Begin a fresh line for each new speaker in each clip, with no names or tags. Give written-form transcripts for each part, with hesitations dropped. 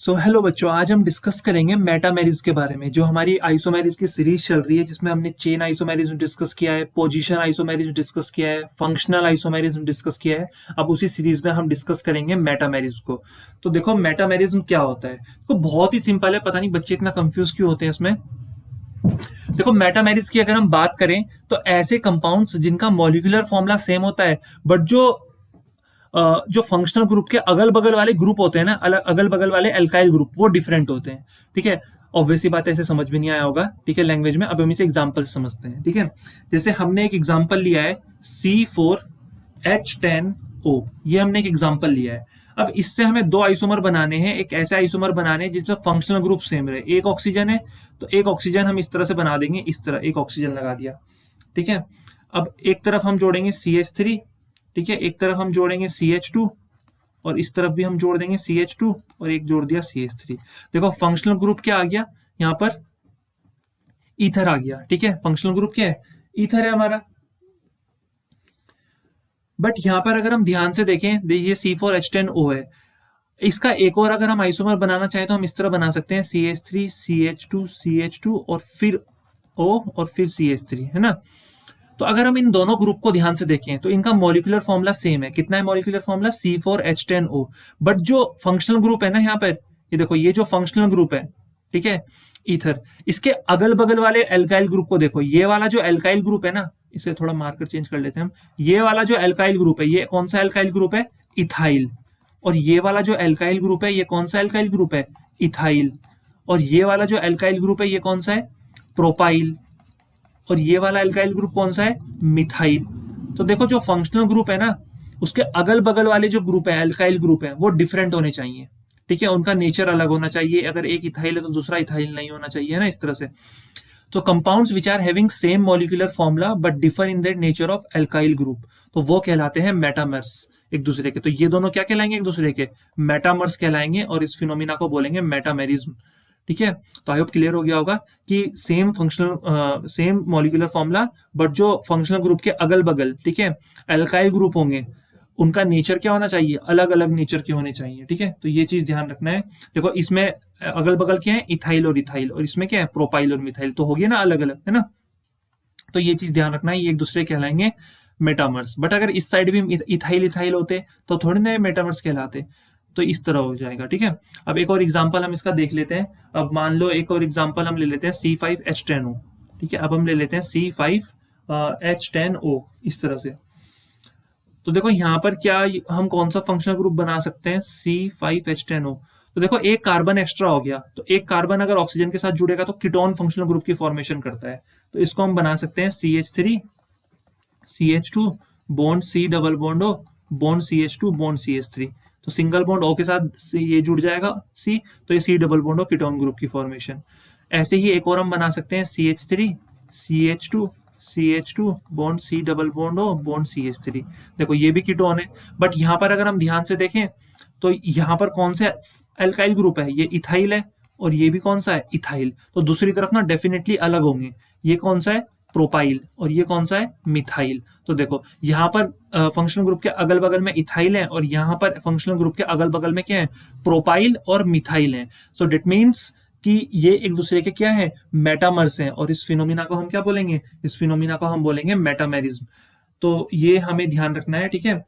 So hello बच्चों, आज हम डिस्कस करेंगे मेटामेरिज के बारे में। जो हमारी आइसोमेरिज की सीरीज चल रही है, जिसमें हमने चेन आइसोमेरिज डिस्कस किया है, पोजीशन आइसोमेरिज डिस्कस किया है, फंक्शनल आइसोमेरिज डिस्कस किया है। अब उसी सीरीज में हम डिस्कस करेंगे मेटामेरिज को। तो देखो मेटामेरिज्म क्या होता है। तो बहुत ही सिंपल है, पता नहीं बच्चे इतना कंफ्यूज क्यों होते हैं इसमें। देखो मेटामेरिज की अगर हम बात करें तो ऐसे कंपाउंड्स जिनका मॉलिक्यूलर फॉर्मूला सेम होता है, बट जो फंक्शनल ग्रुप के अगल बगल वाले ग्रुप होते हैं ना, अगल बगल वाले एल्काइल ग्रुप, वो डिफरेंट होते हैं। ठीक है, ऑब्वियसली बात है, ऐसे समझ भी नहीं आया होगा। ठीक है, लैंग्वेज में अब हम इसे एग्जाम्पल समझते हैं। ठीक है, जैसे हमने एक एग्जाम्पल लिया है C4H10O, ये हमने एक एग्जाम्पल लिया है। अब इससे हमें दो आइसोमर बनाने हैं, एक ऐसे आइसोमर बनाने हैं जिसमें फंक्शनल ग्रुप सेम रहे। एक ऑक्सीजन है तो एक ऑक्सीजन हम इस तरह से बना देंगे, इस तरह एक ऑक्सीजन लगा दिया। ठीक है, अब एक तरफ हम जोड़ेंगे CH3, ठीक है, एक तरफ हम जोड़ेंगे CH2 और इस तरफ भी हम जोड़ देंगे CH2 और एक जोड़ दिया CH3। देखो फंक्शनल ग्रुप क्या आ गया यहां पर, ईथर आ गया। ठीक है, फंक्शनल ग्रुप क्या है, ईथर है हमारा। बट यहां पर अगर हम ध्यान से देखें, ये C4H10O है। इसका एक और अगर हम आइसोमर बनाना चाहें तो हम इस तरह बना सकते हैं, CH3 CH2 CH2 और फिर O और फिर CH3, है ना। तो अगर हम इन दोनों ग्रुप को ध्यान से देखें तो इनका मॉलिक्यूलर फॉर्मूला सेम है। कितना है मॉलिक्यूलर फॉर्मूला, C4H10O। बट जो फंक्शनल ग्रुप है ना यहाँ पर, ये देखो, ये जो फंक्शनल ग्रुप है, ठीक है, ईथर, इसके अगल बगल वाले एल्काइल ग्रुप को देखो। ये वाला जो एल्काइल ग्रुप है ना, इसे थोड़ा मार्कर चेंज कर लेते हैं हम। ये वाला जो एल्काइल ग्रुप है, ये कौन सा एल्काइल ग्रुप है, इथाइल। और ये वाला जो एल्काइल ग्रुप है, ये कौन सा एल्काइल ग्रुप है, इथाइल। और ये वाला जो एल्काइल ग्रुप है, ये कौन सा है, प्रोपाइल। और ये वाला एल्काइल ग्रुप कौन सा है, मिथाइल। तो देखो जो फंक्शनल ग्रुप है ना, उसके अगल बगल वाले जो ग्रुप है, एल्काइल ग्रुप है, वो डिफरेंट होने चाहिए। ठीक है, उनका नेचर अलग होना चाहिए। अगर एक इथाइल है तो दूसरा इथाइल नहीं होना चाहिए ना, इस तरह से। तो compounds which are having same molecular formula but differ in their nature of alkyl group, तो वो कहलाते हैं मेटामर्स एक दूसरे के। तो ये दोनों क्या कहलाएंगे, एक दूसरे के मेटामर्स कहलाएंगे, और इस फिनोमिना को बोलेंगे मेटामेरिज्म। ठीक है, तो आई होप क्लियर हो गया होगा कि same functional same molecular formula, but जो फंक्शनल ग्रुप के अगल बगल, ठीक है, एल्काइल ग्रुप होंगे, उनका नेचर क्या होना चाहिए, अलग अलग नेचर के होने चाहिए। ठीक है, तो ये चीज ध्यान रखना है। देखो इसमें अगल बगल क्या है, इथाइल और इथाइल, और इसमें क्या है, प्रोपाइल और मिथाइल, तो हो गया ना अलग अलग, है ना। तो ये चीज ध्यान रखना है, ये एक दूसरे कहलाएंगे मेटामर्स। बट अगर इस साइड भी इथाइल इथाइल होते तो थोड़े ना मेटामर्स कहलाते। तो इस तरह हो जाएगा। ठीक है, अब एक और एग्जांपल हम इसका देख लेते हैं। अब मान लो एक और एग्जांपल हम ले लेते हैं C5H10O। ठीक है, अब हम ले लेते हैं C5H10O इस तरह से। तो देखो यहाँ पर क्या हम कौन सा फंक्शनल ग्रुप बना सकते हैं, C5H10O। तो देखो एक कार्बन एक्स्ट्रा हो गया, तो एक कार्बन अगर ऑक्सीजन के साथ जुड़ेगा तो कीटोन फंक्शनल ग्रुप की फॉर्मेशन करता है। तो इसको हम बना सकते हैं CH3 CH2 bond C double bond O bond CH2 bond CH3। तो सिंगल बॉन्ड O के साथ ये जुड़ जाएगा C, तो ये C double bond O ketone group की फॉर्मेशन। ऐसे ही एक और हम बना सकते हैं CH3 CH2 bond C double bond O bond CH3। देखो ये भी कीटोन है, बट यहाँ पर अगर हम ध्यान से देखें तो यहाँ पर कौन सा एल्काइल ग्रुप है, ये इथाइल है, और ये भी कौन सा है, इथाइल। तो दूसरी तरफ ना डेफिनेटली अलग होंगे। ये कौन सा है, प्रोपाइल, और ये कौन सा है, मिथाइल। तो देखो यहाँ पर फंक्शनल ग्रुप के अगल बगल में इथाइल है, और यहाँ पर फंक्शनल ग्रुप के अगल बगल में क्या है, प्रोपाइल और मिथाइल है। सो डेट मीन्स कि ये एक दूसरे के क्या है, मेटामर्स हैं। और इस फिनोमिना को हम क्या बोलेंगे, इस फिनोमिना को हम बोलेंगे मेटामेरिज्म। तो ये हमें ध्यान रखना है। ठीक है,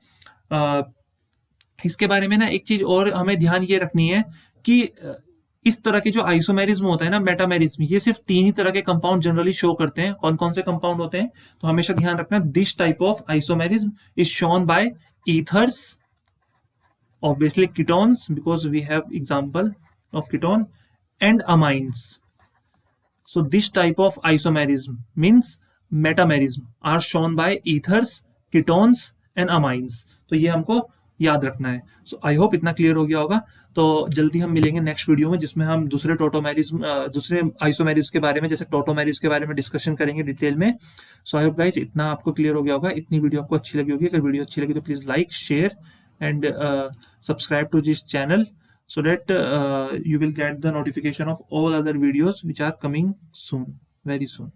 इसके बारे में ना एक चीज और हमें ध्यान ये रखनी है कि इस तरह के जो आइसोमेरिज्म होता है ना, मेटामेरिज्म, ये सिर्फ तीन ही तरह के कंपाउंड जनरली शो करते हैं। कौन कौन से कंपाउंड होते हैं, तो हमेशा ध्यान रखना, this type of isomerism is shown by ethers, obviously ketones because we have example of ketone, and amines. So this type of isomerism means metamerism are shown by ethers, ketones and amines। तो ये हमको याद रखना है। सो I hope इतना clear हो गया होगा। तो जल्दी हम मिलेंगे नेक्स्ट वीडियो में, जिसमें हम दूसरे टोटोमेरिज्म दूसरे आइसोमेरिज्म के बारे में, जैसे टोटोमेरिज्म के बारे में डिस्कशन करेंगे डिटेल में। सो आई होप गाइस इतना आपको क्लियर हो गया होगा, इतनी वीडियो आपको अच्छी लगी होगी। अगर वीडियो अच्छी लगी तो please like, share and subscribe to this channel, so that you will get the notification of all other videos which are coming soon, very soon.